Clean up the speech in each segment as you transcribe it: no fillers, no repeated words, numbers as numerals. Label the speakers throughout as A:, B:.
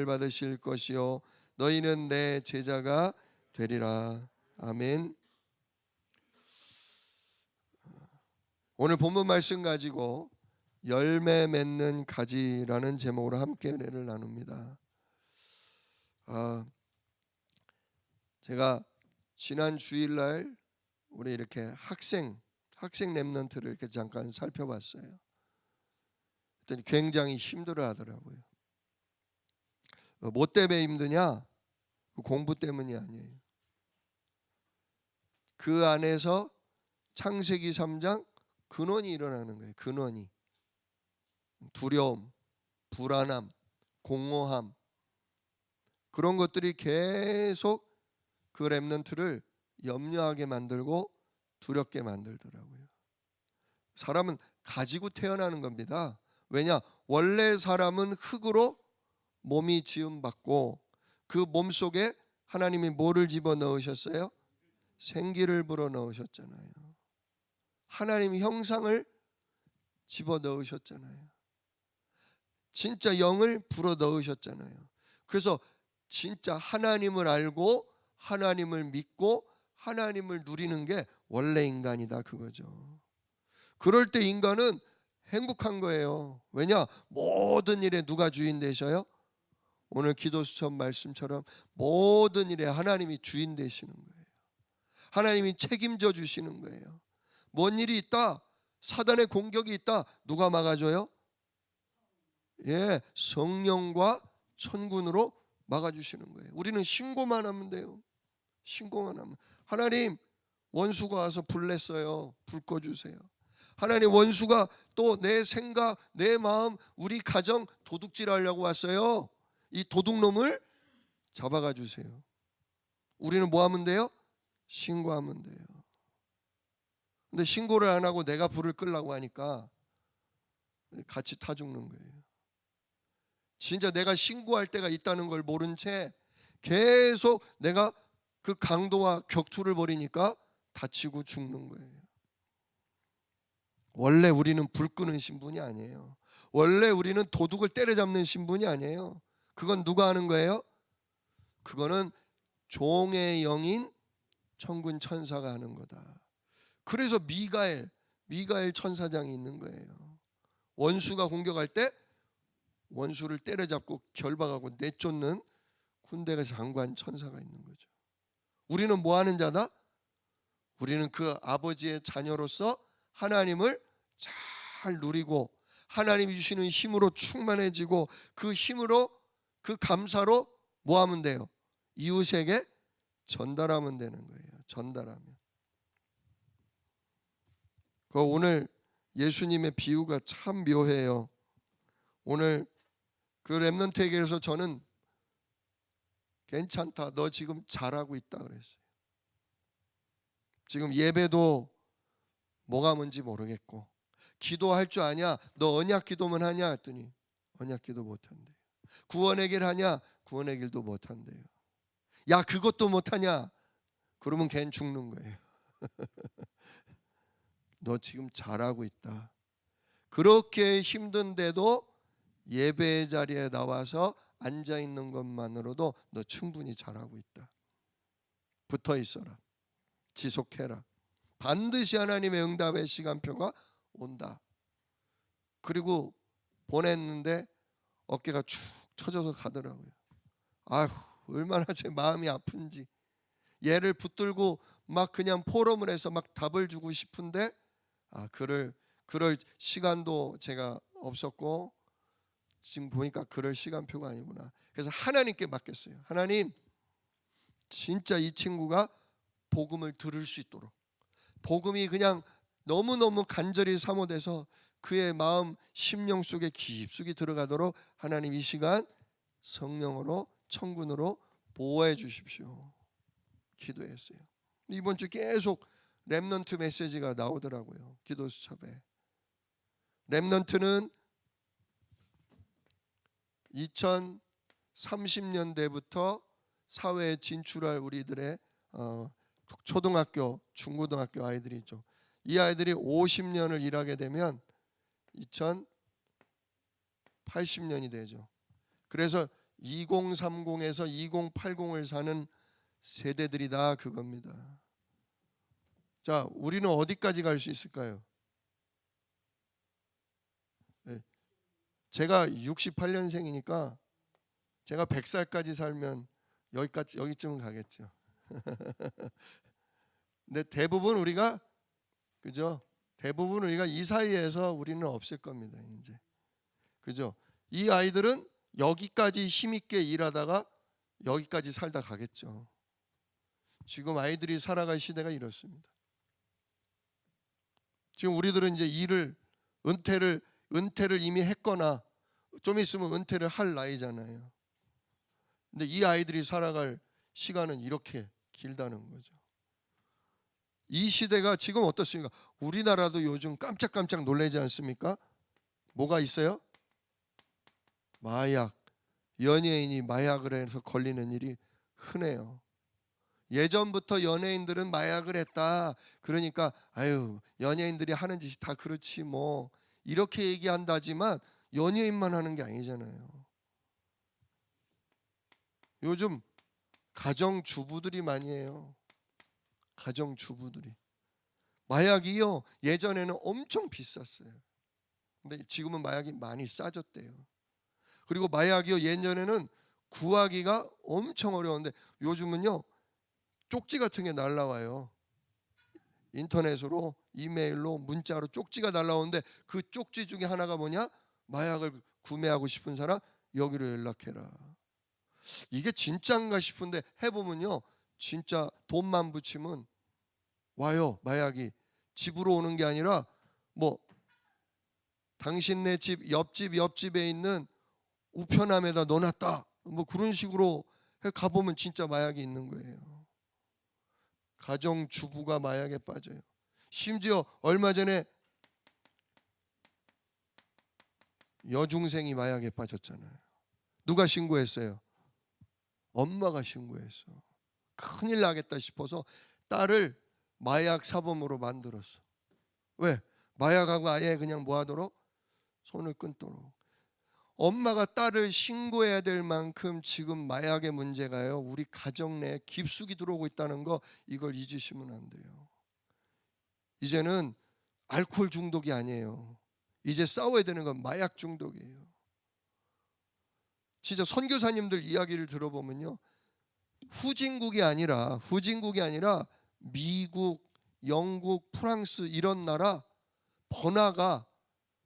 A: 받으실 것이요 너희는 내 제자가 되리라. 아멘. 오늘 본문 말씀 가지고 열매 맺는 가지라는 제목으로 함께 은혜를 나눕니다. 제가 지난 주일날 우리 이렇게 학생 랩런트를 이렇게 잠깐 살펴봤어요. 그랬더니 굉장히 힘들어 하더라고요. 뭐 때문에 힘드냐? 공부 때문이 아니에요. 그 안에서 창세기 3장 근원이 일어나는 거예요. 근원이 두려움, 불안함, 공허함, 그런 것들이 계속 그 랩런트를 염려하게 만들고 두렵게 만들더라고요. 사람은 가지고 태어나는 겁니다. 왜냐? 원래 사람은 흙으로 몸이 지음받고 그 몸 속에 하나님이 뭐를 집어넣으셨어요? 생기를 불어넣으셨잖아요. 하나님 형상을 집어넣으셨잖아요. 진짜 영을 불어넣으셨잖아요. 그래서 진짜 하나님을 알고 하나님을 믿고 하나님을 누리는 게 원래 인간이다, 그거죠. 그럴 때 인간은 행복한 거예요. 왜냐? 모든 일에 누가 주인 되셔요? 오늘 기도수첩 말씀처럼 모든 일에 하나님이 주인 되시는 거예요. 하나님이 책임져 주시는 거예요. 뭔 일이 있다, 사단의 공격이 있다, 누가 막아줘요? 성령과 천군으로 막아주시는 거예요. 우리는 신고만 하면 돼요. 신고만 하면. 하나님, 원수가 와서 불 냈어요. 불 꺼주세요. 하나님, 원수가 또 내 생각, 내 마음, 우리 가정 도둑질 하려고 왔어요. 이 도둑놈을 잡아가 주세요. 우리는 뭐 하면 돼요? 신고하면 돼요. 근데 신고를 안 하고 내가 불을 끄려고 하니까 같이 타 죽는 거예요. 진짜 내가 신고할 때가 있다는 걸 모른 채 계속 내가 그 강도와 격투를 벌이니까 다치고 죽는 거예요. 원래 우리는 불 끄는 신분이 아니에요. 원래 우리는 도둑을 때려잡는 신분이 아니에요. 그건 누가 하는 거예요? 그거는 종의 영인 천군 천사가 하는 거다. 그래서 미가엘 천사장이 있는 거예요. 원수가 공격할 때 원수를 때려잡고 결박하고 내쫓는 군대가 장관 천사가 있는 거죠. 우리는 뭐 하는 자다? 우리는 그 아버지의 자녀로서 하나님을 잘 누리고 하나님이 주시는 힘으로 충만해지고 그 힘으로 그 감사로 뭐 하면 돼요? 이웃에게 전달하면 되는 거예요. 전달하면. 오늘 예수님의 비유가 참 묘해요. 오늘 그 랩런트에게서 저는 괜찮다, 너 지금 잘하고 있다 그랬어요. 지금 예배도 뭐가 뭔지 모르겠고 기도할 줄 아냐? 너 언약 기도만 하냐? 했더니 언약 기도 못한대요. 구원의 길 하냐? 구원의 길도 못한대요. 야, 그것도 못하냐? 그러면 걔는 죽는 거예요. 너 지금 잘하고 있다. 그렇게 힘든데도 예배 자리에 나와서 앉아 있는 것만으로도 너 충분히 잘하고 있다. 붙어 있어라. 지속해라. 반드시 하나님의 응답의 시간표가 온다. 그리고 보냈는데 어깨가 축 처져서 가더라고요. 아휴, 얼마나 제 마음이 아픈지. 얘를 붙들고 막 그냥 포럼을 해서 막 답을 주고 싶은데 그럴 시간도 제가 없었고 지금 보니까 그럴 시간표가 아니구나. 그래서 하나님께 맡겼어요. 하나님, 진짜 이 친구가 복음을 들을 수 있도록, 복음이 그냥 너무너무 간절히 사모돼서 그의 마음 심령 속에 깊숙이 들어가도록 하나님 이 시간 성령으로 천군으로 보호해 주십시오. 기도했어요. 이번 주 계속 랩런트 메시지가 나오더라고요. 기도 수첩에. 랩런트는 2030년대부터 사회에 진출할 우리들의 초등학교, 중고등학교 아이들이 있죠. 이 아이들이 50년을 일하게 되면 2080년이 되죠. 그래서 2030에서 2080을 사는 세대들이다 그겁니다. 자, 우리는 어디까지 갈 수 있을까요? 제가 68년생이니까 제가 100살까지 살면 여기쯤은 가겠죠. 근데 대부분 우리가 그죠? 대부분 우리가 이 사이에서 우리는 없을 겁니다. 이제 그죠? 이 아이들은 여기까지 힘있게 일하다가 여기까지 살다 가겠죠. 지금 아이들이 살아갈 시대가 이렇습니다. 지금 우리들은 이제 은퇴를 이미 했거나 좀 있으면 은퇴를 할 나이잖아요. 근데 이 아이들이 살아갈 시간은 이렇게 길다는 거죠. 이 시대가 지금 어떻습니까? 우리나라도 요즘 깜짝깜짝 놀라지 않습니까? 뭐가 있어요? 마약. 연예인이 마약을 해서 걸리는 일이 흔해요. 예전부터 연예인들은 마약을 했다. 그러니까 아유, 연예인들이 하는 짓이 다 그렇지 뭐 이렇게 얘기한다지만 연예인만 하는 게 아니잖아요. 요즘 가정주부들이 많이 해요. 가정주부들이. 마약이요, 예전에는 엄청 비쌌어요. 근데 지금은 마약이 많이 싸졌대요. 그리고 마약이요, 예전에는 구하기가 엄청 어려운데 요즘은요 쪽지 같은 게 날라와요. 인터넷으로, 이메일로, 문자로 쪽지가 날라오는데 그 쪽지 중에 하나가 뭐냐? 마약을 구매하고 싶은 사람 여기로 연락해라. 이게 진짜인가 싶은데 해보면요, 진짜 돈만 붙이면 와요. 마약이 집으로 오는 게 아니라 뭐 당신네 집 옆집에 있는 우편함에다 넣어놨다 뭐 그런 식으로 가보면 진짜 마약이 있는 거예요. 가정주부가 마약에 빠져요. 심지어 얼마 전에 여중생이 마약에 빠졌잖아요. 누가 신고했어요? 엄마가 신고했어. 큰일 나겠다 싶어서 딸을 마약 사범으로 만들었어. 왜? 마약하고 아예 그냥 뭐하도록? 손을 끊도록. 엄마가 딸을 신고해야 될 만큼 지금 마약의 문제가요, 우리 가정 내에 깊숙이 들어오고 있다는 거, 이걸 잊으시면 안 돼요. 이제는 알코올 중독이 아니에요. 이제 싸워야 되는 건 마약 중독이에요. 진짜 선교사님들 이야기를 들어보면요, 후진국이 아니라 미국, 영국, 프랑스 이런 나라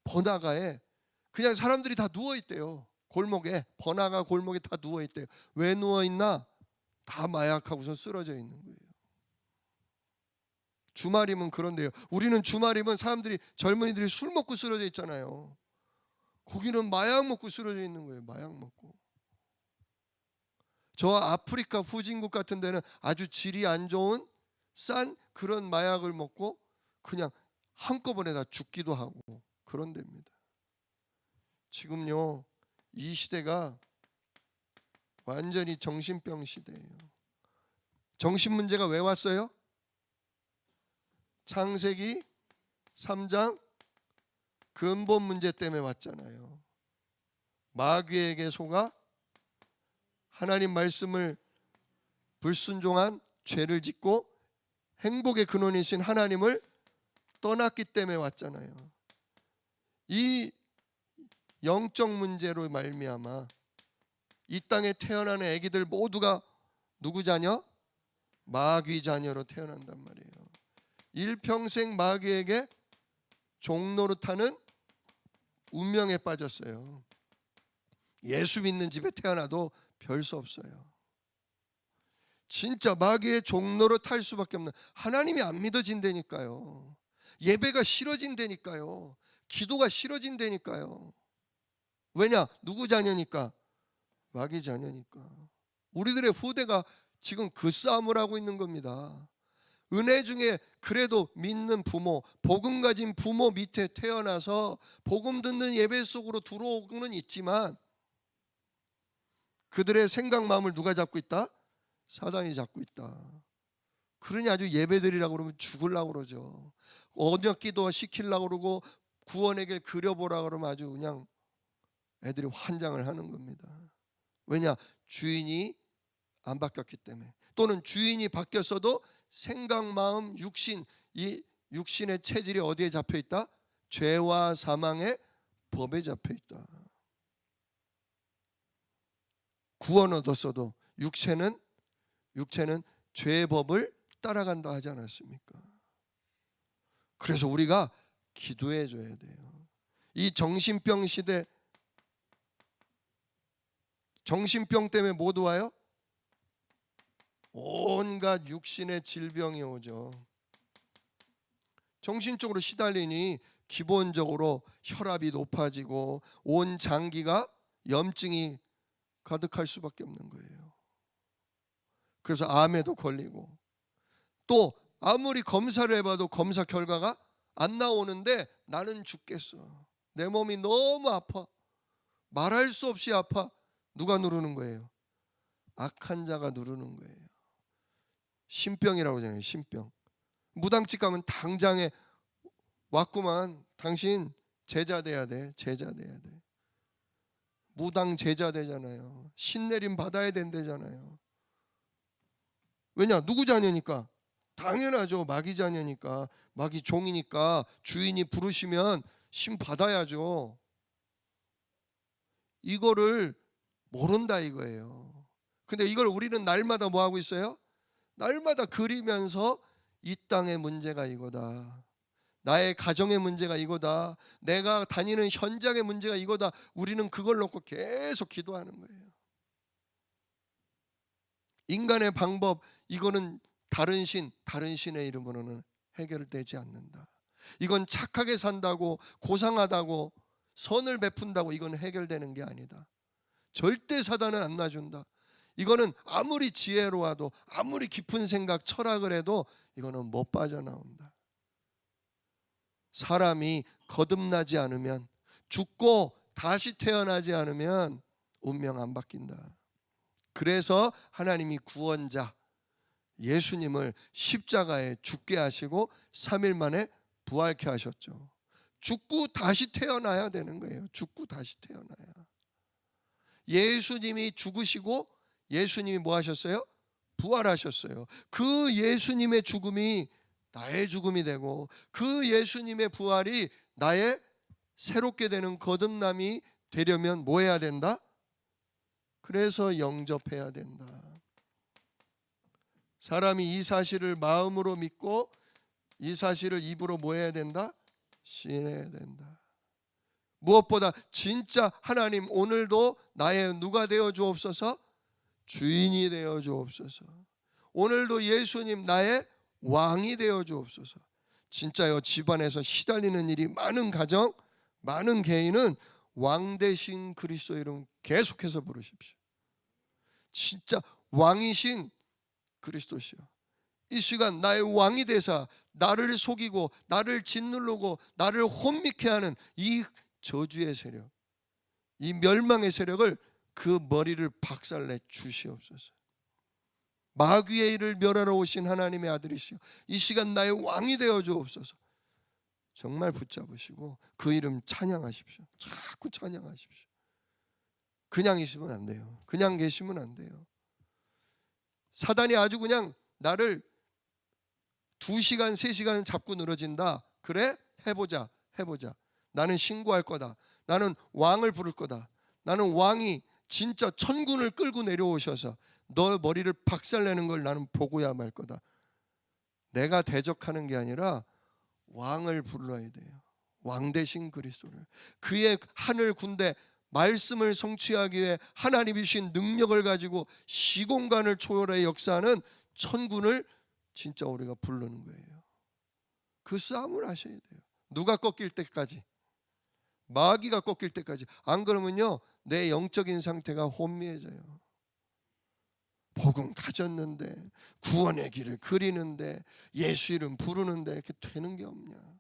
A: 번화가에 그냥 사람들이 다 누워있대요. 골목에, 번화가 골목에 다 누워있대요. 왜 누워있나? 다 마약하고서 쓰러져 있는 거예요. 주말이면 그런데요, 우리는 주말이면 사람들이, 젊은이들이 술 먹고 쓰러져 있잖아요. 거기는 마약 먹고 쓰러져 있는 거예요. 마약 먹고. 저 아프리카 후진국 같은 데는 아주 질이 안 좋은 싼 그런 마약을 먹고 그냥 한꺼번에 다 죽기도 하고 그런 데입니다. 지금요, 이 시대가 완전히 정신병 시대예요. 정신 문제가 왜 왔어요? 창세기 3장 근본 문제 때문에 왔잖아요. 마귀에게 속아 하나님 말씀을 불순종한, 죄를 짓고 행복의 근원이신 하나님을 떠났기 때문에 왔잖아요. 이 영적 문제로 말미암아 이 땅에 태어나는 아기들 모두가 누구 자녀? 마귀 자녀로 태어난단 말이에요. 일평생 마귀에게 종노릇하는 운명에 빠졌어요. 예수 믿는 집에 태어나도 별 수 없어요. 진짜 마귀의 종노릇 할 수밖에 없는, 하나님이 안 믿어진다니까요. 예배가 싫어진다니까요. 기도가 싫어진다니까요. 왜냐? 누구 자녀니까? 마귀 자녀니까. 우리들의 후대가 지금 그 싸움을 하고 있는 겁니다. 은혜 중에 그래도 믿는 부모, 복음 가진 부모 밑에 태어나서 복음 듣는 예배 속으로 들어오고는 있지만 그들의 생각 마음을 누가 잡고 있다? 사단이 잡고 있다. 그러니 아주 예배드리라고 그러면 죽으려고 그러죠. 언약 기도 시키려고 그러고 구원의 길 그려보라 그러면 아주 그냥 애들이 환장을 하는 겁니다. 왜냐? 주인이 안 바뀌었기 때문에. 또는 주인이 바뀌었어도 생각, 마음, 육신, 이 육신의 체질이 어디에 잡혀 있다? 죄와 사망의 법에 잡혀 있다. 구원 얻었어도 육체는 죄의 법을 따라간다 하지 않았습니까? 그래서 우리가 기도해 줘야 돼요. 이 정신병 시대, 정신병 때문에 뭐도 와요? 온갖 육신의 질병이 오죠. 정신적으로 시달리니 기본적으로 혈압이 높아지고 온 장기가 염증이 가득할 수밖에 없는 거예요. 그래서 암에도 걸리고, 또 아무리 검사를 해봐도 검사 결과가 안 나오는데 나는 죽겠어. 내 몸이 너무 아파. 말할 수 없이 아파. 누가 누르는 거예요? 악한 자가 누르는 거예요. 신병이라고 하잖아요. 신병. 무당집 가면 당장에 왔구만. 당신 제자 돼야 돼. 제자 돼야 돼. 무당 제자 되잖아요. 신내림 받아야 된다잖아요. 왜냐? 누구 자녀니까? 당연하죠. 마귀 자녀니까. 마귀 종이니까 주인이 부르시면 신 받아야죠. 이거를 모른다 이거예요. 근데 이걸 우리는 날마다 뭐 하고 있어요? 날마다 그리면서 이 땅의 문제가 이거다. 나의 가정의 문제가 이거다. 내가 다니는 현장의 문제가 이거다. 우리는 그걸 놓고 계속 기도하는 거예요. 인간의 방법, 이거는 다른 신의 이름으로는 해결되지 않는다. 이건 착하게 산다고, 고상하다고, 선을 베푼다고 이건 해결되는 게 아니다. 절대 사단은 안 놔준다. 이거는 아무리 지혜로워도, 아무리 깊은 생각, 철학을 해도 이거는 못 빠져나온다. 사람이 거듭나지 않으면, 죽고 다시 태어나지 않으면 운명 안 바뀐다. 그래서 하나님이 구원자 예수님을 십자가에 죽게 하시고 3일 만에 부활케 하셨죠. 죽고 다시 태어나야 되는 거예요. 죽고 다시 태어나야. 예수님이 죽으시고 예수님이 뭐 하셨어요? 부활하셨어요. 그 예수님의 죽음이 나의 죽음이 되고, 그 예수님의 부활이 나의 새롭게 되는 거듭남이 되려면 뭐 해야 된다? 그래서 영접해야 된다. 사람이 이 사실을 마음으로 믿고 이 사실을 입으로 뭐 해야 된다? 시인해야 된다. 무엇보다 진짜 하나님, 오늘도 나의 누가 되어 주옵소서? 주인이 되어 주옵소서. 오늘도 예수님 나의 왕이 되어 주옵소서. 진짜요, 집안에서 시달리는 일이 많은 가정, 많은 개인은 왕 대신 그리스도 이름 계속해서 부르십시오. 진짜 왕이신 그리스도시요, 이 시간 나의 왕이 되사 나를 속이고 나를 짓누르고 나를 혼미케 하는 이 저주의 세력, 이 멸망의 세력을 그 머리를 박살내 주시옵소서. 마귀의 일을 멸하러 오신 하나님의 아들이시여, 이 시간 나의 왕이 되어 주옵소서. 정말 붙잡으시고 그 이름 찬양하십시오. 자꾸 찬양하십시오. 그냥 있으면 안 돼요. 그냥 계시면 안 돼요. 사단이 아주 그냥 나를 2시간 3시간 잡고 늘어진다. 그래? 해보자. 나는 신고할 거다. 나는 왕을 부를 거다. 나는 왕이 진짜 천군을 끌고 내려오셔서 너 머리를 박살내는 걸 나는 보고야 말 거다. 내가 대적하는 게 아니라 왕을 불러야 돼요. 왕 대신 그리스도를. 그의 하늘 군대, 말씀을 성취하기 위해 하나님이 주신 능력을 가지고 시공간을 초월해 역사하는 천군을 진짜 우리가 부르는 거예요. 그 싸움을 하셔야 돼요. 누가 꺾일 때까지, 마귀가 꺾일 때까지. 안 그러면요, 내 영적인 상태가 혼미해져요. 복음 가졌는데, 구원의 길을 그리는데, 예수 이름 부르는데 이렇게 되는 게 없냐.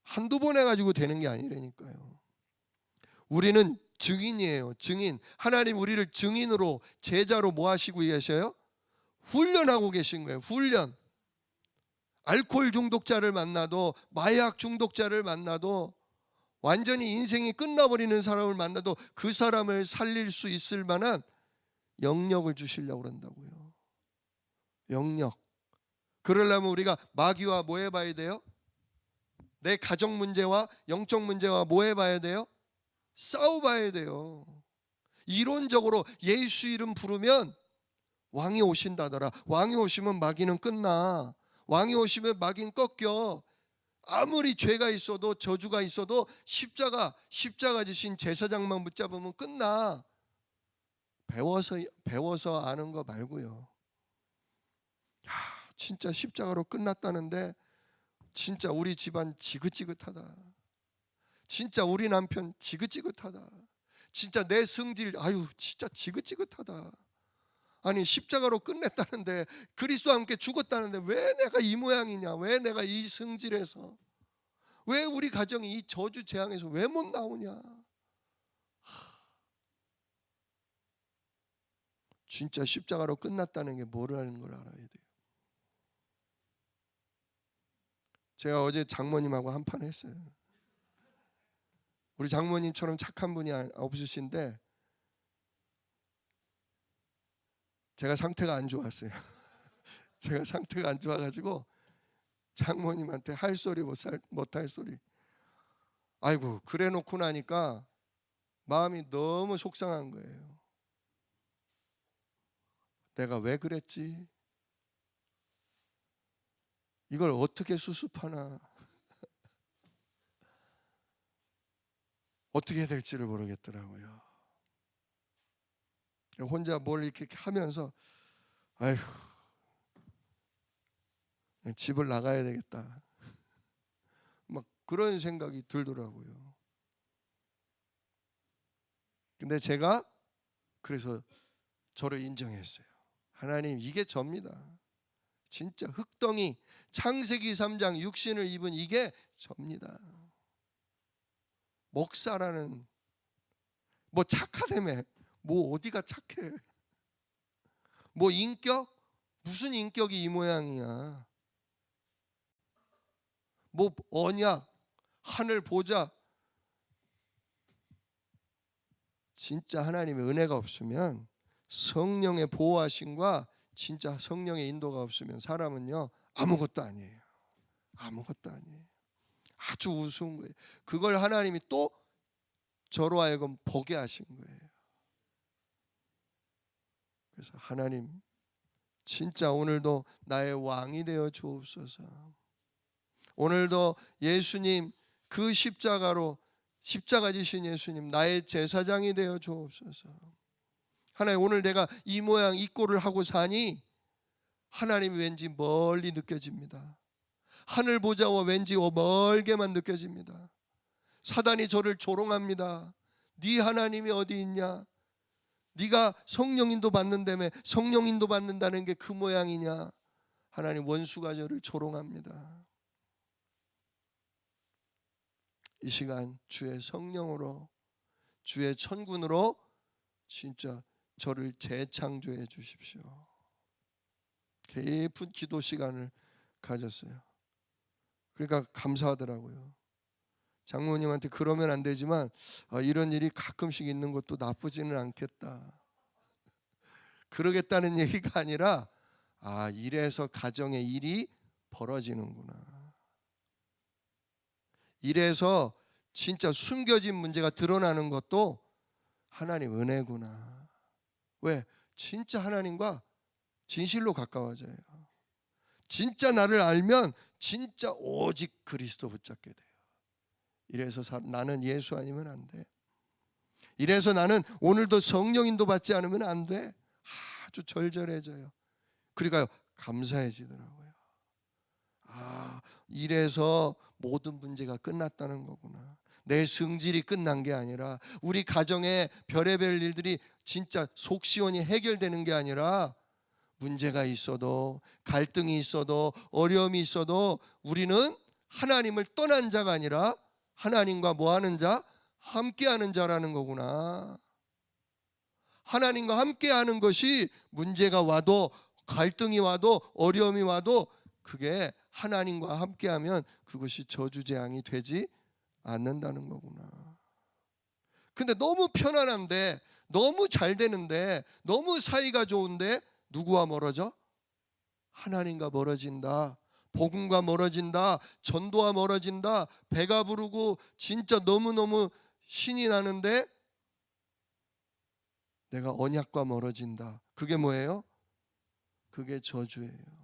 A: 한두 번 해가지고 되는 게 아니라니까요. 우리는 증인이에요. 증인. 하나님 우리를 증인으로, 제자로 뭐 하시고 계셔요? 훈련하고 계신 거예요. 훈련. 알코올 중독자를 만나도, 마약 중독자를 만나도 완전히 인생이 끝나버리는 사람을 만나도 그 사람을 살릴 수 있을 만한 영역을 주시려고 그런다고요. 영역. 그러려면 우리가 마귀와 뭐 해봐야 돼요? 내 가정 문제와 영적 문제와 뭐 해봐야 돼요? 싸워봐야 돼요. 이론적으로 예수 이름 부르면 왕이 오신다더라. 왕이 오시면 마귀는 끝나. 왕이 오시면 마귀는 꺾여. 아무리 죄가 있어도 저주가 있어도 십자가 지신 제사장만 붙잡으면 끝나. 배워서 아는 거 말고요. 진짜 십자가로 끝났다는데 진짜 우리 집안 지긋지긋하다. 진짜 우리 남편 지긋지긋하다. 진짜 내 성질 진짜 지긋지긋하다. 아니 십자가로 끝냈다는데 그리스도와 함께 죽었다는데 왜 내가 이 모양이냐? 왜 내가 이 성질에서? 왜 우리 가정이 이 저주 재앙에서 왜 못 나오냐? 진짜 십자가로 끝났다는 게 뭐라는 걸 알아야 돼요. 제가 어제 장모님하고 한판 했어요. 우리 장모님처럼 착한 분이 없으신데 제가 상태가 안 좋았어요. 제가 상태가 안 좋아가지고 장모님한테 할 소리 못할 소리. 아이고 그래 놓고 나니까 마음이 너무 속상한 거예요. 내가 왜 그랬지? 이걸 어떻게 수습하나? 어떻게 해야 될지를 모르겠더라고요. 혼자 뭘 이렇게 하면서 아휴 집을 나가야 되겠다. 막 그런 생각이 들더라고요. 근데 제가 그래서 저를 인정했어요. 하나님 이게 접니다. 진짜 흙덩이 창세기 3장 육신을 입은 이게 접니다. 목사라는 뭐 착하다며 뭐 어디가 착해? 뭐 인격? 무슨 인격이 이 모양이야? 뭐 언약, 하늘 보자. 진짜 하나님의 은혜가 없으면 성령의 보호하심과 진짜 성령의 인도가 없으면 사람은요 아무것도 아니에요. 아무것도 아니에요. 아주 우스운 거예요. 그걸 하나님이 또 저로 하여금 보게 하신 거예요. 그래서 하나님 진짜 오늘도 나의 왕이 되어 주옵소서. 오늘도 예수님 그 십자가 지신 예수님 나의 제사장이 되어 주옵소서. 하나님 오늘 내가 이 모양 이 꼴을 하고 사니 하나님이 왠지 멀리 느껴집니다. 하늘 보자와 왠지 멀게만 느껴집니다. 사단이 저를 조롱합니다. 네 하나님이 어디 있냐? 네가 성령인도 받는다며 성령인도 받는다는 게 그 모양이냐? 하나님 원수가 저를 조롱합니다. 이 시간 주의 성령으로 주의 천군으로 진짜 저를 재창조해 주십시오. 깊은 기도 시간을 가졌어요. 그러니까 감사하더라고요. 장모님한테 그러면 안 되지만 이런 일이 가끔씩 있는 것도 나쁘지는 않겠다. 그러겠다는 얘기가 아니라 이래서 가정의 일이 벌어지는구나. 이래서 진짜 숨겨진 문제가 드러나는 것도 하나님 은혜구나. 왜? 진짜 하나님과 진실로 가까워져요. 진짜 나를 알면 진짜 오직 그리스도 붙잡게 돼요. 이래서 나는 예수 아니면 안 돼. 이래서 나는 오늘도 성령 인도 받지 않으면 안 돼. 아주 절절해져요. 그러니까 감사해지더라고요. 이래서 모든 문제가 끝났다는 거구나. 내 성질이 끝난 게 아니라 우리 가정에 별의별 일들이 진짜 속 시원히 해결되는 게 아니라 문제가 있어도 갈등이 있어도 어려움이 있어도 우리는 하나님을 떠난 자가 아니라 하나님과 뭐하는 자? 함께하는 자라는 거구나. 하나님과 함께하는 것이 문제가 와도 갈등이 와도 어려움이 와도 그게 하나님과 함께하면 그것이 저주재앙이 되지 않는다는 거구나. 근데 너무 편안한데, 너무 잘 되는데, 너무 사이가 좋은데 누구와 멀어져? 하나님과 멀어진다. 복음과 멀어진다. 전도와 멀어진다. 배가 부르고 진짜 너무너무 신이 나는데 내가 언약과 멀어진다. 그게 뭐예요? 그게 저주예요.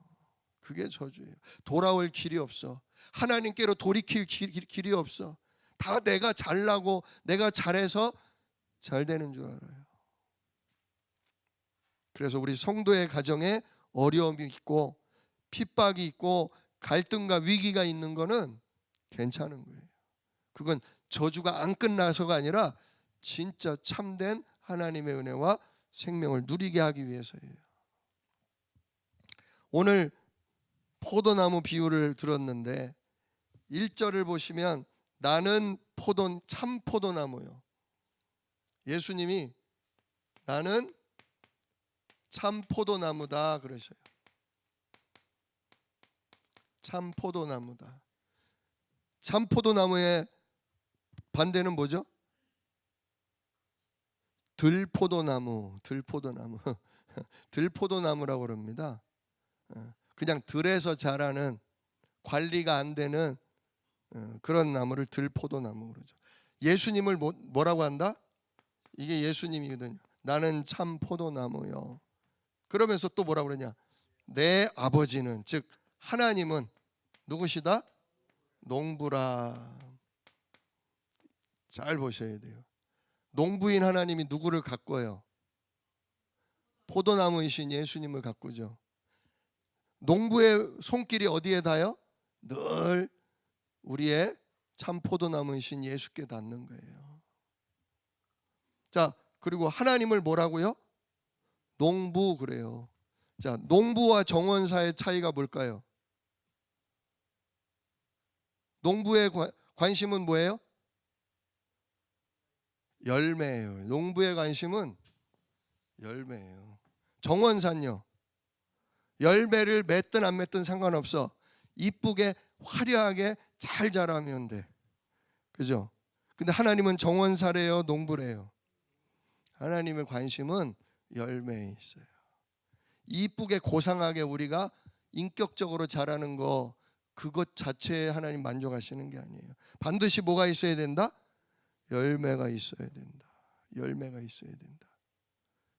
A: 그게 저주예요. 돌아올 길이 없어. 하나님께로 돌이킬 길이 없어. 다 내가 잘나고 내가 잘해서 잘 되는 줄 알아요. 그래서 우리 성도의 가정에 어려움이 있고 핍박이 있고 갈등과 위기가 있는 거는 괜찮은 거예요. 그건 저주가 안 끝나서가 아니라 진짜 참된 하나님의 은혜와 생명을 누리게 하기 위해서예요. 오늘 포도나무 비유를 들었는데 1절을 보시면 나는 참 포도나무요. 예수님이 나는 참 포도나무다 그러셔요. 참 포도나무다. 참 포도나무의 반대는 뭐죠? 들포도나무. 들포도나무라고 그럽니다. 그냥 들에서 자라는 관리가 안 되는 그런 나무를 들포도나무 그러죠. 예수님을 뭐라고 한다? 이게 예수님이거든요. 나는 참 포도나무요. 그러면서 또 뭐라고 그러냐? 내 아버지는, 즉 하나님은 누구시다? 농부라. 잘 보셔야 돼요. 농부인 하나님이 누구를 가꿔요? 포도나무이신 예수님을 가꾸죠. 농부의 손길이 어디에 닿아요? 늘 우리의 참 포도나무이신 예수께 닿는 거예요. 자, 그리고 하나님을 뭐라고요? 농부 그래요. 자, 농부와 정원사의 차이가 뭘까요? 농부의 관심은 뭐예요? 열매예요. 농부의 관심은 열매예요. 정원사는요, 열매를 맺든 안 맺든 상관없어. 이쁘게 화려하게 잘 자라면 돼. 그죠? 근데 하나님은 정원사래요, 농부래요? 하나님의 관심은 열매에 있어요. 이쁘게 고상하게 우리가 인격적으로 자라는 거, 그것 자체에 하나님 만족하시는 게 아니에요. 반드시 뭐가 있어야 된다? 열매가 있어야 된다. 열매가 있어야 된다.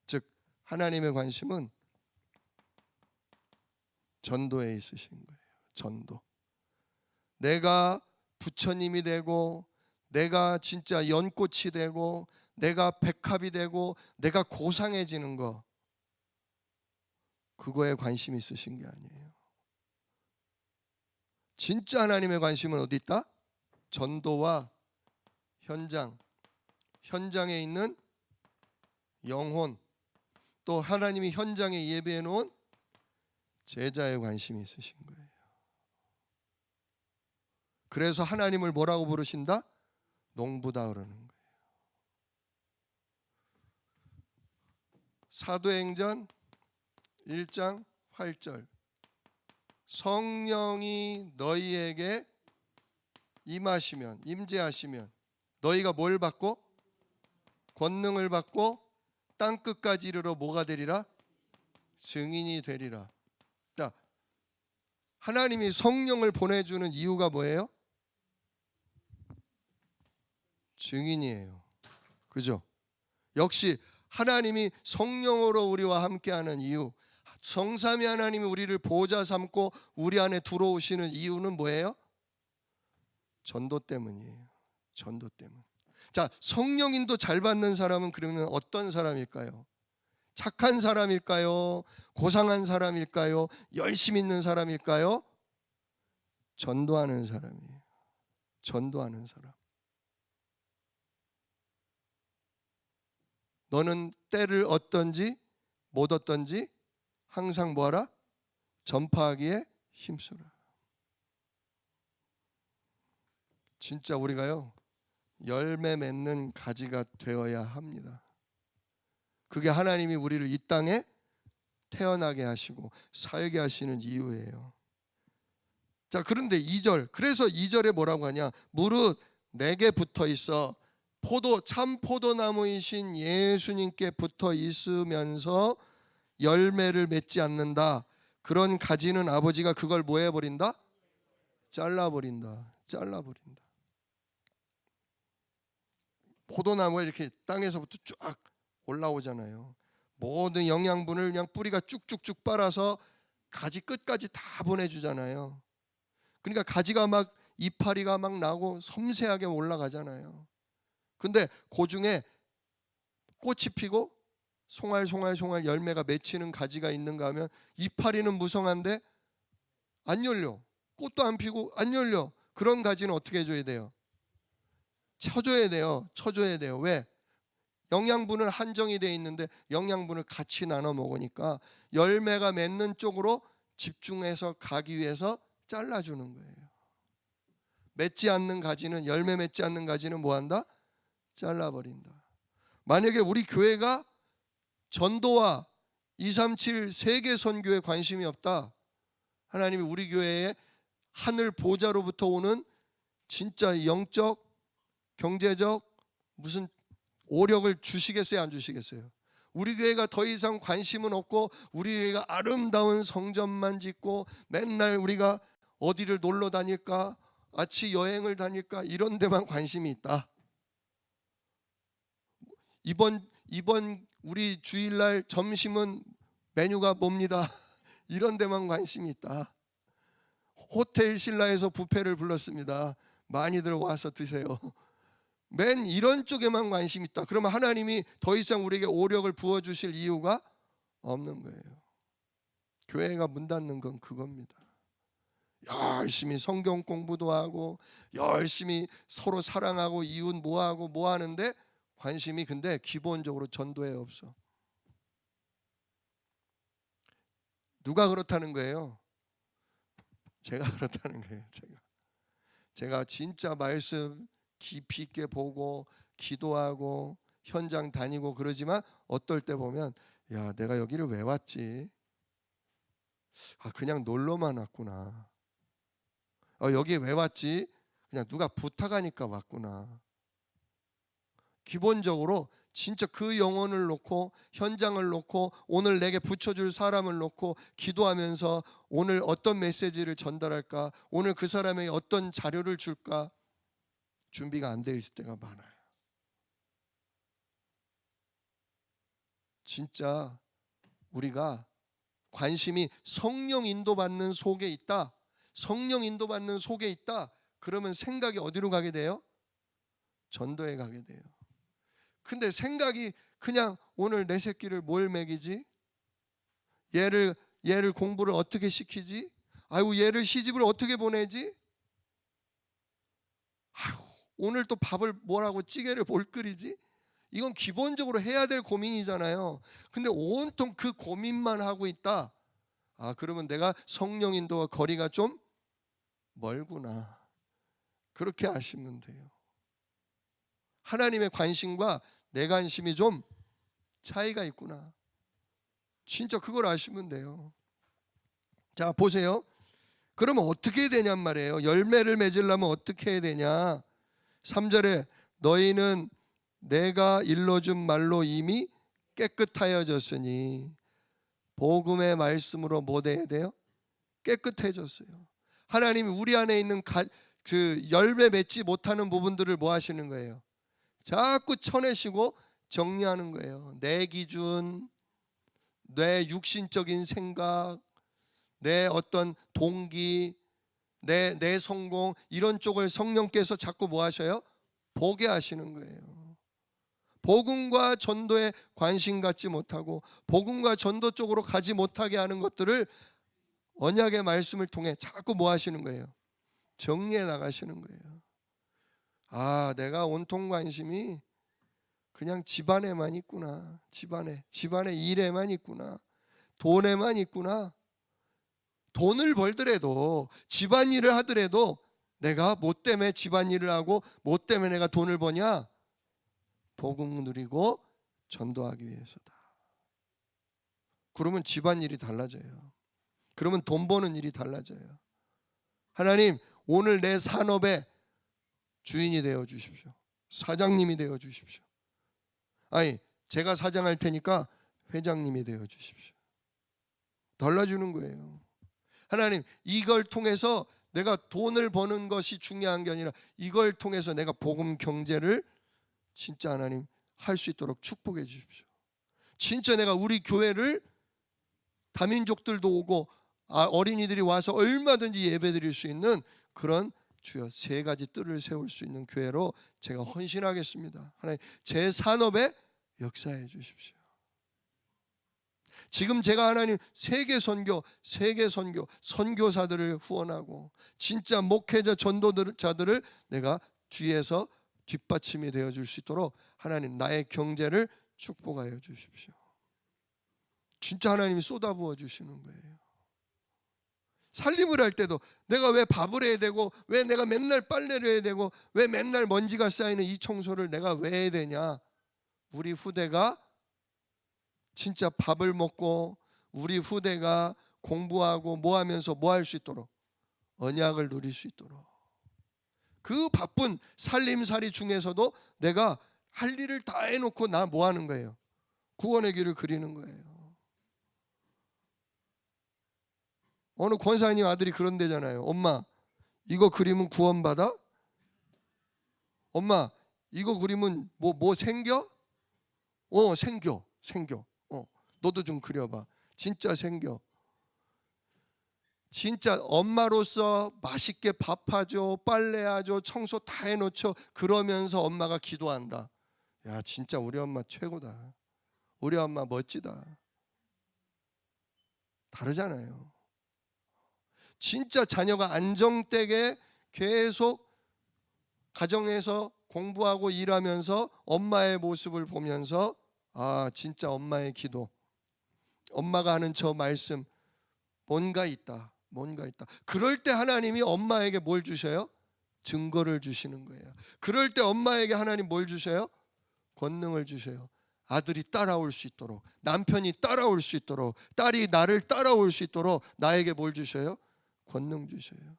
A: 즉 하나님의 관심은 전도에 있으신 거예요. 전도. 내가 부처님이 되고, 내가 진짜 연꽃이 되고, 내가 백합이 되고, 내가 고상해지는 거, 그거에 관심이 있으신 게 아니에요. 진짜 하나님의 관심은 어디 있다? 전도와 현장에 있는 영혼, 또 하나님이 현장에 예배해 놓은 제자의 관심이 있으신 거예요. 그래서 하나님을 뭐라고 부르신다? 농부다 그러는 거예요. 사도행전 1장 8절, 성령이 너희에게 임재하시면 너희가 뭘 받고? 권능을 받고 땅끝까지 이르러 뭐가 되리라? 증인이 되리라. 자, 하나님이 성령을 보내주는 이유가 뭐예요? 증인이에요. 그죠? 역시 하나님이 성령으로 우리와 함께하는 이유, 성삼위 하나님이 우리를 보호자 삼고 우리 안에 들어오시는 이유는 뭐예요? 전도 때문이에요. 전도 때문. 자, 성령인도 잘 받는 사람은 그러면 어떤 사람일까요? 착한 사람일까요? 고상한 사람일까요? 열심 있는 사람일까요? 전도하는 사람이에요. 전도하는 사람. 너는 때를 얻든지 못 얻든지 항상 뭐하라? 전파하기에 힘쓰라. 진짜 우리가요, 열매 맺는 가지가 되어야 합니다. 그게 하나님이 우리를 이 땅에 태어나게 하시고 살게 하시는 이유예요. 자, 그런데 2절, 그래서 2절에 뭐라고 하냐? 무릇 내게 붙어 있어. 참 포도나무이신 예수님께 붙어 있으면서 열매를 맺지 않는다. 그런 가지는 아버지가 그걸 뭐 해버린다? 잘라버린다. 포도나무가 이렇게 땅에서부터 쫙 올라오잖아요. 모든 영양분을 그냥 뿌리가 쭉쭉쭉 빨아서 가지 끝까지 다 보내주잖아요. 그러니까 가지가 막 이파리가 막 나고 섬세하게 올라가잖아요. 근데 그 중에 꽃이 피고 송알송알 열매가 맺히는 가지가 있는가 하면 이파리는 무성한데 안 열려. 꽃도 안 피고 안 열려. 그런 가지는 어떻게 해줘야 돼요? 쳐줘야 돼요. 왜? 영양분은 한정이 돼 있는데 영양분을 같이 나눠 먹으니까 열매가 맺는 쪽으로 집중해서 가기 위해서 잘라주는 거예요. 맺지 않는 가지는, 열매 맺지 않는 가지는 뭐한다? 잘라버린다. 만약에 우리 교회가 전도와 237 세계 선교에 관심이 없다, 하나님이 우리 교회에 하늘 보좌로부터 오는 진짜 영적, 경제적 무슨 오력을 주시겠어요, 안 주시겠어요? 우리 교회가 더 이상 관심은 없고 우리 교회가 아름다운 성전만 짓고 맨날 우리가 어디를 놀러 다닐까, 아치 여행을 다닐까, 이런 데만 관심이 있다. 이번 우리 주일날 점심은 메뉴가 뭡니다. 이런 데만 관심이 있다. 호텔 신라에서 뷔페를 불렀습니다. 많이들 와서 드세요. 맨 이런 쪽에만 관심이 있다. 그러면 하나님이 더 이상 우리에게 오력을 부어주실 이유가 없는 거예요. 교회가 문 닫는 건 그겁니다. 열심히 성경 공부도 하고 열심히 서로 사랑하고 이웃 뭐하고 뭐 하는데 관심이 근데 기본적으로 전도에 없어. 누가 그렇다는 거예요? 제가 그렇다는 거예요. 제가 진짜 말씀 깊이 있게 보고 기도하고 현장 다니고 그러지만 어떨 때 보면 야, 내가 여기를 왜 왔지? 그냥 놀러만 왔구나. 여기에 왜 왔지? 그냥 누가 부탁하니까 왔구나. 기본적으로 진짜 그 영혼을 놓고 현장을 놓고 오늘 내게 붙여줄 사람을 놓고 기도하면서 오늘 어떤 메시지를 전달할까, 오늘 그 사람에게 어떤 자료를 줄까 준비가 안 돼 있을 때가 많아요. 진짜 우리가 관심이 성령 인도받는 속에 있다, 성령 인도받는 속에 있다, 그러면 생각이 어디로 가게 돼요? 전도에 가게 돼요. 근데 생각이 그냥 오늘 내 새끼를 뭘 먹이지? 얘를 공부를 어떻게 시키지? 아이고, 얘를 시집을 어떻게 보내지? 아이고, 오늘 또 밥을 뭐라고 찌개를 뭘 끓이지? 이건 기본적으로 해야 될 고민이잖아요. 근데 온통 그 고민만 하고 있다. 그러면 내가 성령 인도와 거리가 좀 멀구나. 그렇게 아시면 돼요. 하나님의 관심과 내 관심이 좀 차이가 있구나. 진짜 그걸 아시면 돼요. 자, 보세요. 그러면 어떻게 되냔 말이에요. 열매를 맺으려면 어떻게 해야 되냐? 3절에 너희는 내가 일러준 말로 이미 깨끗하여졌으니, 복음의 말씀으로 뭐 돼야 돼요? 깨끗해졌어요. 하나님이 우리 안에 있는 그 열매 맺지 못하는 부분들을 뭐 하시는 거예요? 자꾸 쳐내시고 정리하는 거예요. 내 기준, 내 육신적인 생각, 내 어떤 동기, 내 성공, 이런 쪽을 성령께서 자꾸 뭐 하셔요? 보게 하시는 거예요. 복음과 전도에 관심 갖지 못하고 복음과 전도 쪽으로 가지 못하게 하는 것들을 언약의 말씀을 통해 자꾸 뭐 하시는 거예요? 정리해 나가시는 거예요. 내가 온통 관심이 그냥 집안에만 있구나. 집안의 일에만 있구나. 돈에만 있구나. 돈을 벌더라도, 집안일을 하더라도 내가 뭐 때문에 집안일을 하고 뭐 때문에 내가 돈을 버냐? 복음 누리고 전도하기 위해서다. 그러면 집안일이 달라져요. 그러면 돈 버는 일이 달라져요. 하나님, 오늘 내 산업에 주인이 되어 주십시오. 사장님이 되어 주십시오. 아니, 제가 사장할 테니까 회장님이 되어 주십시오. 달라주는 거예요. 하나님, 이걸 통해서 내가 돈을 버는 것이 중요한 게 아니라 이걸 통해서 내가 복음 경제를 진짜 하나님 할 수 있도록 축복해 주십시오. 진짜 내가 우리 교회를 다민족들도 오고 어린이들이 와서 얼마든지 예배드릴 수 있는 그런 주여 세 가지 뜰을 세울 수 있는 교회로 제가 헌신하겠습니다. 하나님, 제 산업에 역사해 주십시오. 지금 제가 하나님 세계 선교 선교사들을 후원하고 진짜 목회자 전도자들을 내가 뒤에서 뒷받침이 되어 줄 수 있도록 하나님 나의 경제를 축복하여 주십시오. 진짜 하나님이 쏟아부어 주시는 거예요. 살림을 할 때도 내가 왜 밥을 해야 되고 왜 내가 맨날 빨래를 해야 되고 왜 맨날 먼지가 쌓이는 이 청소를 내가 왜 해야 되냐. 우리 후대가 진짜 밥을 먹고 우리 후대가 공부하고 뭐 하면서 뭐 할 수 있도록 언약을 누릴 수 있도록 그 바쁜 살림살이 중에서도 내가 할 일을 다 해놓고 나 뭐 하는 거예요? 구원의 길을 그리는 거예요. 어느 권사님 아들이 그런대잖아요. 엄마, 이거 그리면 구원받아? 엄마, 이거 그리면 뭐 생겨? 생겨. 너도 좀 그려봐. 진짜 생겨. 진짜 엄마로서 맛있게 밥하죠, 빨래하죠, 청소 다 해놓죠. 그러면서 엄마가 기도한다. 야, 진짜 우리 엄마 최고다. 우리 엄마 멋지다. 다르잖아요. 진짜 자녀가 안정되게 계속 가정에서 공부하고 일하면서 엄마의 모습을 보면서 진짜 엄마의 기도, 엄마가 하는 저 말씀 뭔가 있다. 그럴 때 하나님이 엄마에게 뭘 주셔요? 증거를 주시는 거예요. 그럴 때 엄마에게 하나님 뭘 주셔요? 권능을 주셔요. 아들이 따라올 수 있도록, 남편이 따라올 수 있도록, 딸이 나를 따라올 수 있도록 나에게 뭘 주셔요? 권능 주셔요.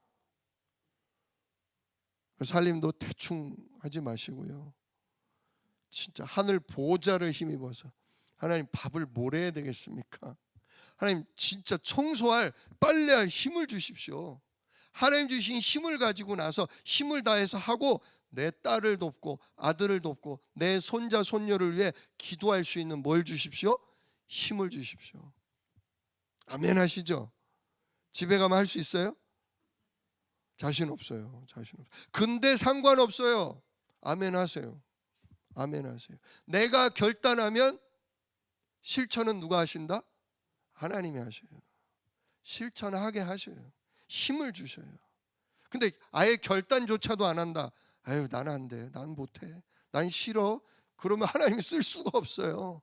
A: 살림도 대충 하지 마시고요. 진짜 하늘 보좌를 힘입어서 하나님 밥을 뭘 해야 되겠습니까? 하나님 진짜 청소할 빨래할 힘을 주십시오. 하나님 주신 힘을 가지고 나서 힘을 다해서 하고 내 딸을 돕고 아들을 돕고 내 손자 손녀를 위해 기도할 수 있는 뭘 주십시오? 힘을 주십시오. 아멘 하시죠? 집에 가면 할 수 있어요? 자신 없어요. 근데 상관없어요. 아멘 하세요. 내가 결단하면 실천은 누가 하신다? 하나님이 하셔요. 실천하게 하셔요. 힘을 주셔요. 근데 아예 결단조차도 안 한다. 아유, 나는 안 돼. 난 못해. 난 싫어. 그러면 하나님이 쓸 수가 없어요.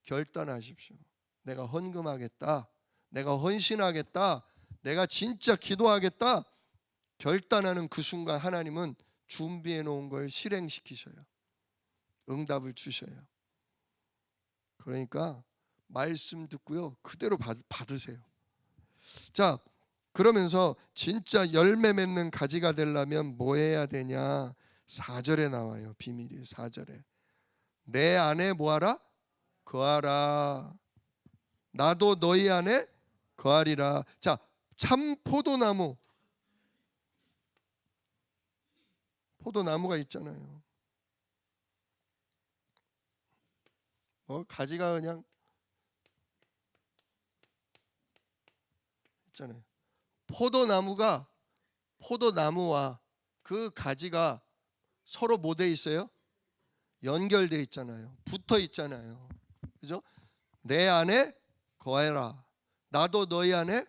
A: 결단하십시오. 내가 헌금하겠다. 내가 헌신하겠다. 내가 진짜 기도하겠다. 결단하는 그 순간 하나님은 준비해 놓은 걸 실행시키셔요. 응답을 주셔요. 그러니까 말씀 듣고요, 그대로 받으세요. 자, 그러면서 진짜 열매 맺는 가지가 되려면 뭐 해야 되냐? 4절에 나와요. 비밀이 4절에. 내 안에 뭐하라? 거하라. 나도 너희 안에 거하리라. 자, 참 포도나무가 있잖아요. 가지가 그냥 있잖아요. 포도나무와 그 가지가 서로 뭐 돼 있어요? 연결돼 있잖아요. 붙어 있잖아요. 그죠? 내 안에 거하라. 나도 너희 안에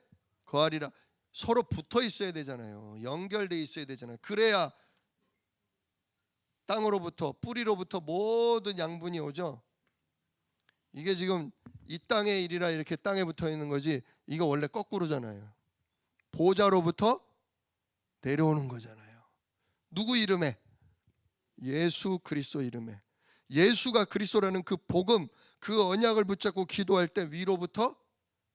A: 거하리라. 서로 붙어 있어야 되잖아요. 연결돼 있어야 되잖아요. 그래야 땅으로부터 뿌리로부터 모든 양분이 오죠. 이게 지금 이 땅의 일이라 이렇게 땅에 붙어 있는 거지, 이거 원래 거꾸로잖아요. 보좌로부터 내려오는 거잖아요. 누구 이름에? 예수 그리스도 이름에. 예수가 그리스도라는 그 복음, 그 언약을 붙잡고 기도할 때 위로부터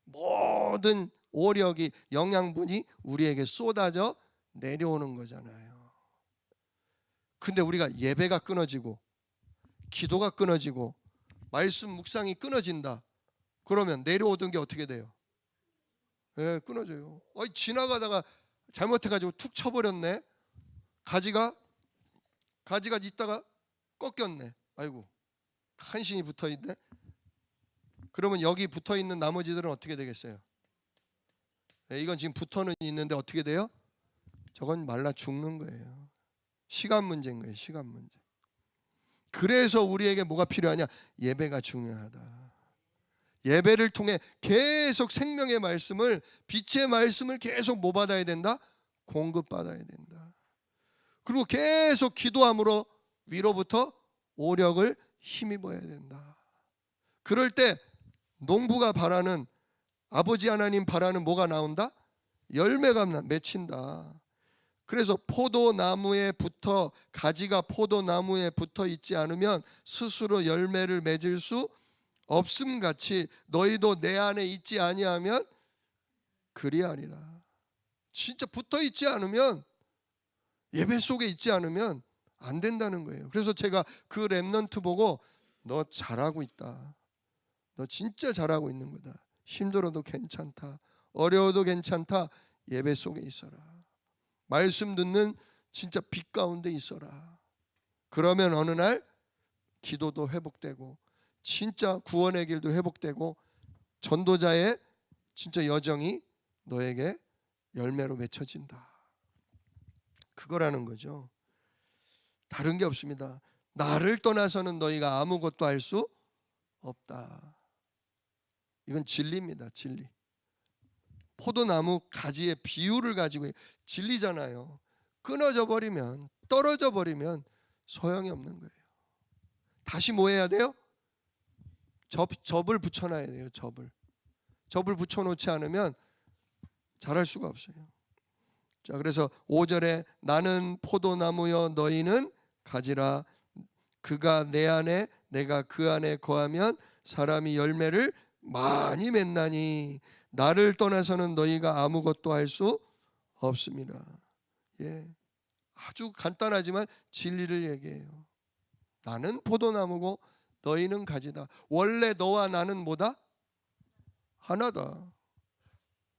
A: 모든 오력이, 영양분이 우리에게 쏟아져 내려오는 거잖아요. 근데 우리가 예배가 끊어지고 기도가 끊어지고 말씀 묵상이 끊어진다. 그러면 내려오던 게 어떻게 돼요? 예, 끊어져요. 지나가다가 잘못해가지고 툭 쳐버렸네. 가지가 있다가 꺾였네. 아이고, 간신히 붙어있네. 그러면 여기 붙어있는 나머지들은 어떻게 되겠어요? 예, 이건 지금 붙어는 있는데 어떻게 돼요? 저건 말라 죽는 거예요. 시간 문제인 거예요. 시간 문제. 그래서 우리에게 뭐가 필요하냐? 예배가 중요하다. 예배를 통해 계속 생명의 말씀을, 빛의 말씀을 계속 뭐 받아야 된다? 공급받아야 된다. 그리고 계속 기도함으로 위로부터 오력을 힘입어야 된다. 그럴 때 농부가 바라는, 아버지 하나님 바라는 뭐가 나온다? 열매가 맺힌다. 그래서 포도나무에 붙어, 가지가 포도나무에 붙어 있지 않으면 스스로 열매를 맺을 수 없음같이 너희도 내 안에 있지 아니하면 그리하리라. 진짜 붙어 있지 않으면, 예배 속에 있지 않으면 안 된다는 거예요. 그래서 제가 그 렘넌트 보고 너 잘하고 있다. 너 진짜 잘하고 있는 거다. 힘들어도 괜찮다. 어려워도 괜찮다. 예배 속에 있어라. 말씀 듣는 진짜 빛 가운데 있어라. 그러면 어느 날 기도도 회복되고 진짜 구원의 길도 회복되고 전도자의 진짜 여정이 너에게 열매로 맺혀진다. 그거라는 거죠. 다른 게 없습니다. 나를 떠나서는 너희가 아무것도 할 수 없다. 이건 진리입니다. 진리. 포도나무 가지의 비율을 가지고 진리잖아요. 끊어져 버리면, 떨어져 버리면 소용이 없는 거예요. 다시 뭐 해야 돼요? 접을 붙여놔야 돼요. 접을 붙여놓지 않으면 자랄 수가 없어요. 자, 그래서 5절에 나는 포도나무여 너희는 가지라. 그가 내 안에 내가 그 안에 거하면 사람이 열매를 많이 맺나니 나를 떠나서는 너희가 아무것도 할 수 없습니다. 예, 아주 간단하지만 진리를 얘기해요. 나는 포도나무고 너희는 가지다. 원래 너와 나는 뭐다? 하나다.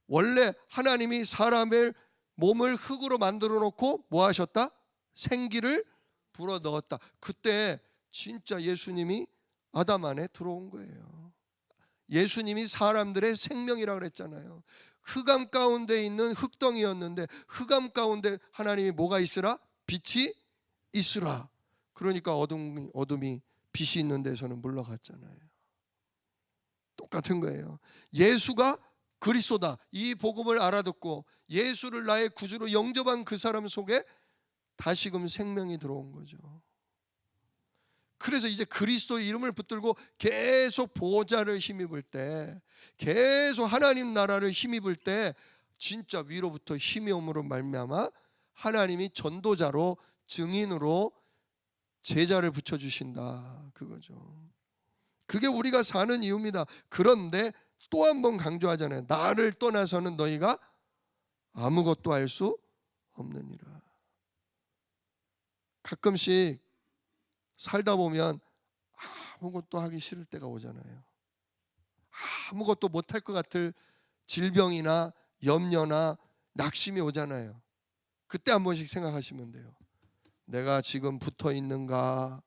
A: 원래 하나님이 사람의 몸을 흙으로 만들어 놓고 뭐 하셨다? 생기를 불어 넣었다. 그때 진짜 예수님이 아담 안에 들어온 거예요. 예수님이 사람들의 생명이라고 그랬잖아요. 흑암 가운데 있는 흙덩이였는데 흑암 가운데 하나님이 뭐가 있으라? 빛이 있으라. 그러니까 어둠이 빛이 있는 데서는 물러갔잖아요. 똑같은 거예요. 예수가 그리스도다. 이 복음을 알아듣고 예수를 나의 구주로 영접한 그 사람 속에 다시금 생명이 들어온 거죠. 그래서 이제 그리스도의 이름을 붙들고 계속 보좌를 힘입을 때, 계속 하나님 나라를 힘입을 때 진짜 위로부터 힘이 오므로 말미암아 하나님이 전도자로, 증인으로 제자를 붙여주신다. 그거죠. 그게 우리가 사는 이유입니다. 그런데 또 한 번 강조하잖아요. 나를 떠나서는 너희가 아무것도 할 수 없느니라. 가끔씩 살다 보면 아무것도 하기 싫을 때가 오잖아요. 아무것도 못할 것 같을 질병이나 염려나 낙심이 오잖아요. 그때 한 번씩 생각하시면 돼요. 내가 지금 붙어 있는가?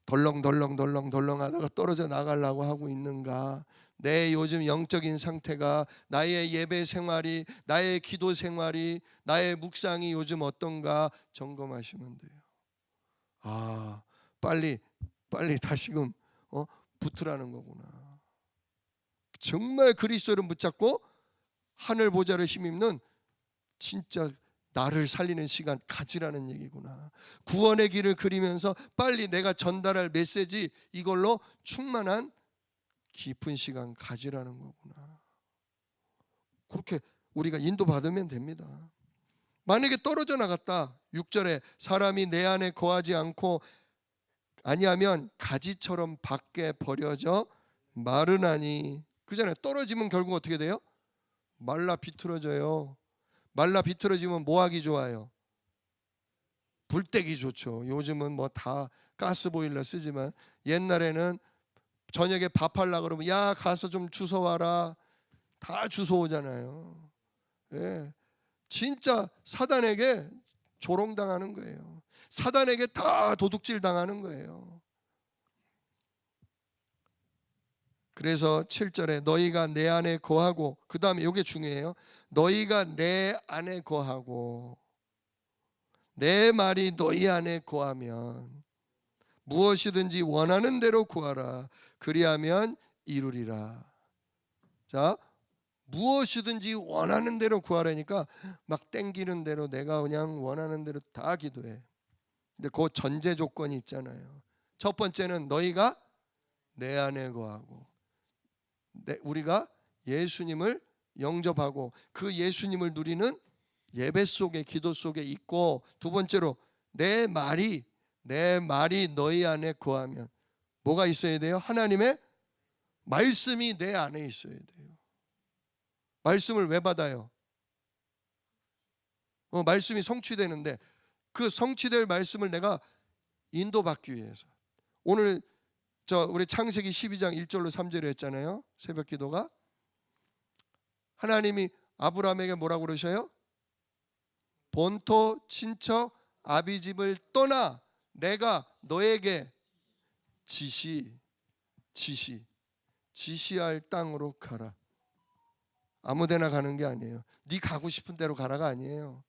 A: 덜렁덜렁 하다가 떨어져 나가려고 하고 있는가? 내 요즘 영적인 상태가, 나의 예배 생활이, 나의 기도 생활이, 나의 묵상이 요즘 어떤가 점검하시면 돼요. 빨리 다시금 붙으라는 거구나. 정말 그리스도를 붙잡고 하늘 보좌를 힘입는 진짜 나를 살리는 시간 가지라는 얘기구나. 구원의 길을 그리면서 빨리 내가 전달할 메시지, 이걸로 충만한 깊은 시간 가지라는 거구나. 그렇게 우리가 인도받으면 됩니다. 만약에 떨어져 나갔다, 6절에 사람이 내 안에 거하지 않고 아니하면 가지처럼 밖에 버려져 마르나니. 그잖아요. 떨어지면 결국 어떻게 돼요? 말라 비틀어져요. 말라 비틀어지면 뭐 하기 좋아요? 불떼기 좋죠. 요즘은 뭐 다 가스보일러 쓰지만 옛날에는 저녁에 밥하려고 그러면 야 가서 좀 주워와라. 다 주워오잖아요. 예, 진짜 사단에게 조롱당하는 거예요. 사단에게 다 도둑질 당하는 거예요. 그래서 7절에 너희가 내 안에 거하고, 그 다음에 이게 중요해요. 너희가 내 안에 거하고 내 말이 너희 안에 거하면 무엇이든지 원하는 대로 구하라. 그리하면 이루리라. 자, 무엇이든지 원하는 대로 구하라니까 막 땡기는 대로 내가 그냥 원하는 대로 다 기도해. 근데 그 전제 조건이 있잖아요. 첫 번째는 너희가 내 안에 거하고 우리가 예수님을 영접하고 그 예수님을 누리는 예배 속에, 기도 속에 있고, 두 번째로 내 말이 너희 안에 거하면 뭐가 있어야 돼요? 하나님의 말씀이 내 안에 있어야 돼요. 말씀을 왜 받아요? 말씀이 성취되는데 그 성취될 말씀을 내가 인도받기 위해서. 오늘 우리 창세기 12장 1절로 3절에 했잖아요. 새벽 기도가. 하나님이 아브라함에게 뭐라고 그러셔요? 본토 친척 아비 집을 떠나 내가 너에게 지시할 땅으로 가라. 아무데나 가는 게 아니에요. 네 가고 싶은 대로 가라가 아니에요.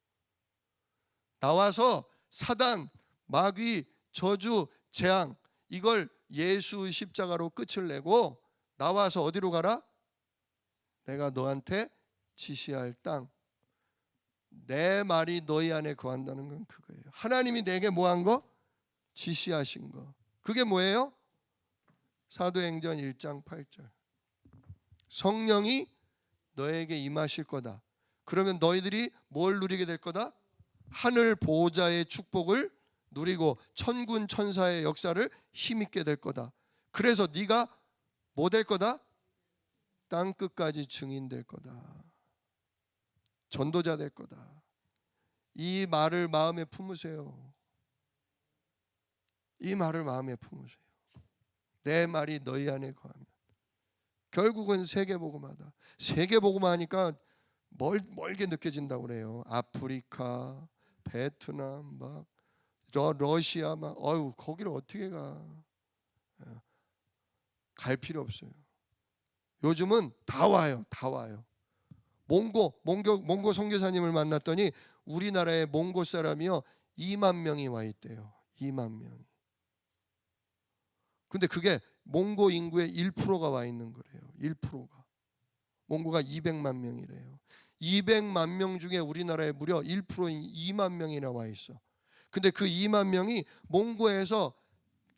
A: 나와서 사단, 마귀, 저주, 재앙 이걸 예수 십자가로 끝을 내고 나와서 어디로 가라? 내가 너한테 지시할 땅. 내 말이 너희 안에 거한다는 건 그거예요. 하나님이 내게 뭐한 거? 지시하신 거. 그게 뭐예요? 사도행전 1장 8절. 성령이 너에게 임하실 거다. 그러면 너희들이 뭘 누리게 될 거다? 하늘 보호자의 축복을 누리고 천군 천사의 역사를 힘있게 될 거다. 그래서 네가 뭐 될 거다? 땅 끝까지 증인 될 거다. 전도자 될 거다. 이 말을 마음에 품으세요. 이 말을 마음에 품으세요. 내 말이 너희 안에 거하면. 결국은 세계복음화다. 세계복음화 하니까 멀게 느껴진다고 그래요. 아프리카, 베트남, 막 러시아, 막 거기를 어떻게 가? 갈 필요 없어요. 요즘은 다 와요. 몽고 선교사님을 만났더니 우리나라에 몽고 사람이요 2만 명이 와 있대요. 2만 명이. 근데 그게 몽고 인구의 1%가 와 있는 거래요. 1%가. 몽고가 200만 명이래요. 200만 명 중에 우리나라에 무려 1%인 2만 명이나 와 있어. 근데 그 2만 명이 몽고에서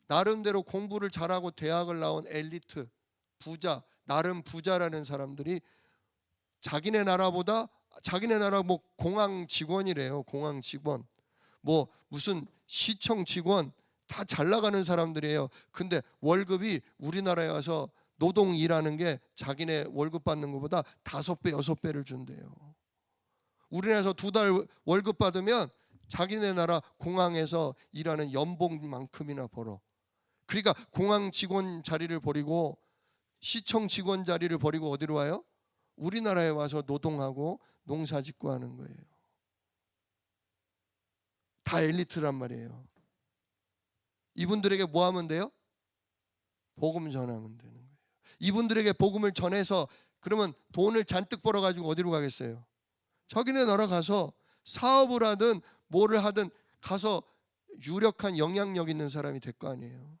A: 나름대로 공부를 잘하고 대학을 나온 엘리트, 부자, 나름 부자라는 사람들이 자기네 나라 뭐 공항 직원이래요. 공항 직원. 뭐 무슨 시청 직원 다 잘 나가는 사람들이에요. 근데 월급이 우리나라에 와서 노동 일하는 게 자기네 월급 받는 것보다 5배, 6배를 준대요. 우리나라에서 2달 월급 받으면 자기네 나라 공항에서 일하는 연봉만큼이나 벌어. 그러니까 공항 직원 자리를 버리고 시청 직원 자리를 버리고 어디로 와요? 우리나라에 와서 노동하고 농사 짓고 하는 거예요. 다 엘리트란 말이에요. 이분들에게 뭐 하면 돼요? 복음 전하면 되는 거예요. 이분들에게 복음을 전해서 그러면 돈을 잔뜩 벌어가지고 어디로 가겠어요? 자기네 나라 가서 사업을 하든 뭐를 하든 가서 유력한 영향력 있는 사람이 될 거 아니에요.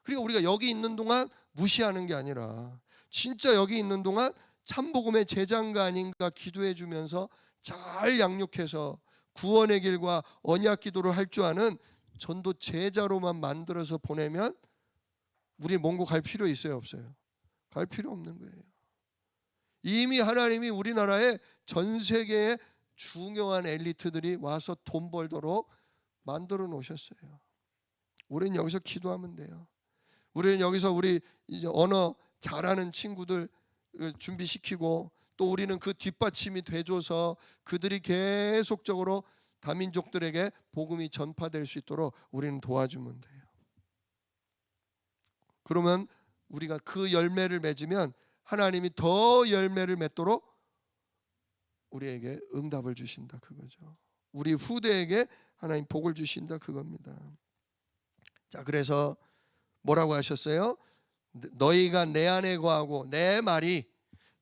A: 그리고 우리가 여기 있는 동안 무시하는 게 아니라 진짜 여기 있는 동안 참복음의 제장가 아닌가 기도해 주면서 잘 양육해서 구원의 길과 언약 기도를 할 줄 아는 전도 제자로만 만들어서 보내면 우리 몽고 갈 필요 있어요, 없어요? 갈 필요 없는 거예요. 이미 하나님이 우리나라에 전 세계의 중요한 엘리트들이 와서 돈 벌도록 만들어 놓으셨어요. 우리는 여기서 기도하면 돼요. 우리는 여기서 우리 이제 언어 잘하는 친구들 준비시키고 또 우리는 그 뒷받침이 돼줘서 그들이 계속적으로 다민족들에게 복음이 전파될 수 있도록 우리는 도와주면 돼요. 그러면 우리가 그 열매를 맺으면 하나님이 더 열매를 맺도록 우리에게 응답을 주신다 그거죠. 우리 후대에게 하나님 복을 주신다 그겁니다. 자, 그래서 뭐라고 하셨어요? 너희가 내 안에 거하고 내 말이,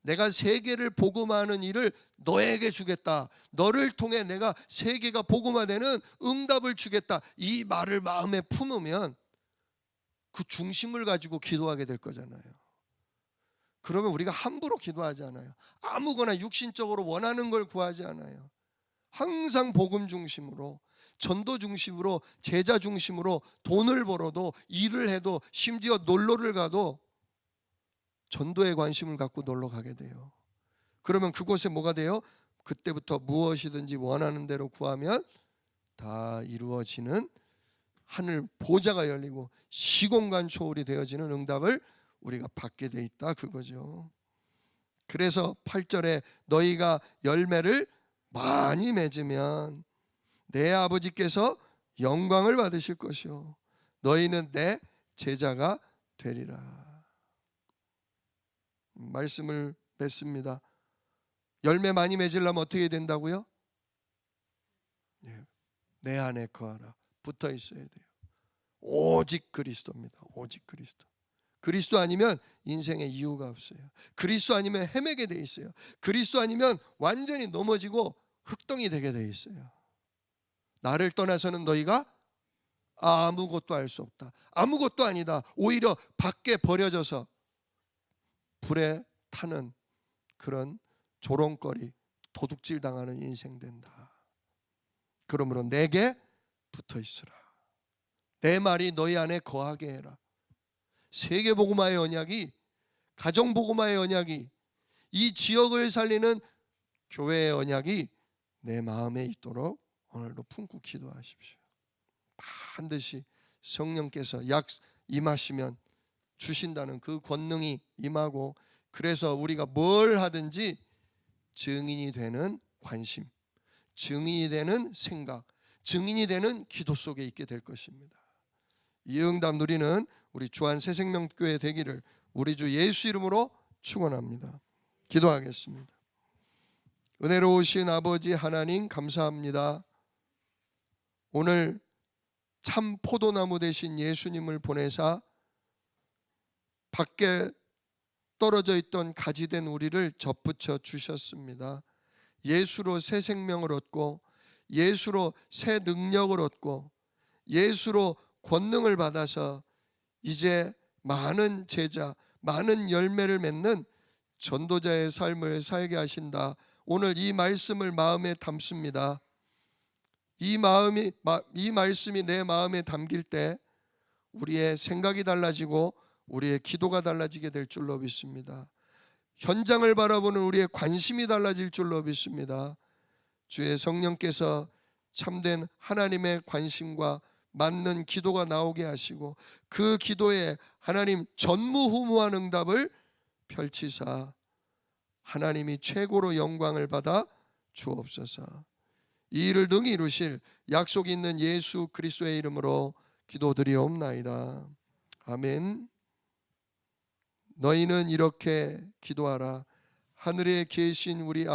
A: 내가 세계를 복음하는 일을 너에게 주겠다. 너를 통해 내가 세계가 복음화되는 응답을 주겠다. 이 말을 마음에 품으면 그 중심을 가지고 기도하게 될 거잖아요. 그러면 우리가 함부로 기도하지 않아요. 아무거나 육신적으로 원하는 걸 구하지 않아요. 항상 복음 중심으로, 전도 중심으로, 제자 중심으로 돈을 벌어도, 일을 해도, 심지어 놀러를 가도 전도에 관심을 갖고 놀러 가게 돼요. 그러면 그곳에 뭐가 돼요? 그때부터 무엇이든지 원하는 대로 구하면 다 이루어지는, 하늘 보좌가 열리고 시공간 초월이 되어지는 응답을 우리가 받게 돼 있다 그거죠. 그래서 8절에 너희가 열매를 많이 맺으면 내 아버지께서 영광을 받으실 것이요 너희는 내 제자가 되리라. 말씀을 맺습니다. 열매 많이 맺으려면 어떻게 된다고요? 내 안에 거하라. 붙어 있어야 돼요. 오직 그리스도입니다. 오직 그리스도. 그리스도 아니면 인생에 이유가 없어요. 그리스도 아니면 헤매게 돼 있어요. 그리스도 아니면 완전히 넘어지고 흙덩이 되게 돼 있어요. 나를 떠나서는 너희가 아무것도 알 수 없다. 아무것도 아니다. 오히려 밖에 버려져서 불에 타는 그런 조롱거리, 도둑질 당하는 인생 된다. 그러므로 내게 붙어 있으라. 내 말이 너희 안에 거하게 해라. 세계복음화의 언약이, 가정복음화의 언약이, 이 지역을 살리는 교회의 언약이 내 마음에 있도록 오늘도 품고 기도하십시오. 반드시 성령께서 임하시면 주신다는 그 권능이 임하고, 그래서 우리가 뭘 하든지 증인이 되는 관심, 증인이 되는 생각, 증인이 되는 기도 속에 있게 될 것입니다. 이 응답 누리는 우리 주한 새생명교회 되기를 우리 주 예수 이름으로 축원합니다. 기도하겠습니다. 은혜로우신 아버지 하나님 감사합니다. 오늘 참 포도나무 되신 예수님을 보내사 밖에 떨어져 있던 가지된 우리를 접붙여 주셨습니다. 예수로 새 생명을 얻고, 예수로 새 능력을 얻고, 예수로 권능을 받아서 이제 많은 제자, 많은 열매를 맺는 전도자의 삶을 살게 하신다. 오늘 이 말씀을 마음에 담습니다. 이 말씀이 내 마음에 담길 때 우리의 생각이 달라지고 우리의 기도가 달라지게 될 줄로 믿습니다. 현장을 바라보는 우리의 관심이 달라질 줄로 믿습니다. 주의 성령께서 참된 하나님의 관심과 맞는 기도가 나오게 하시고, 그 기도에 하나님 전무후무한 응답을 펼치사 하나님이 최고로 영광을 받아 주옵소서. 이 일을 능히 이루실 약속이 있는 예수 그리스도의 이름으로 기도드리옵나이다. 아멘. 너희는 이렇게 기도하라. 하늘에 계신 우리 아버지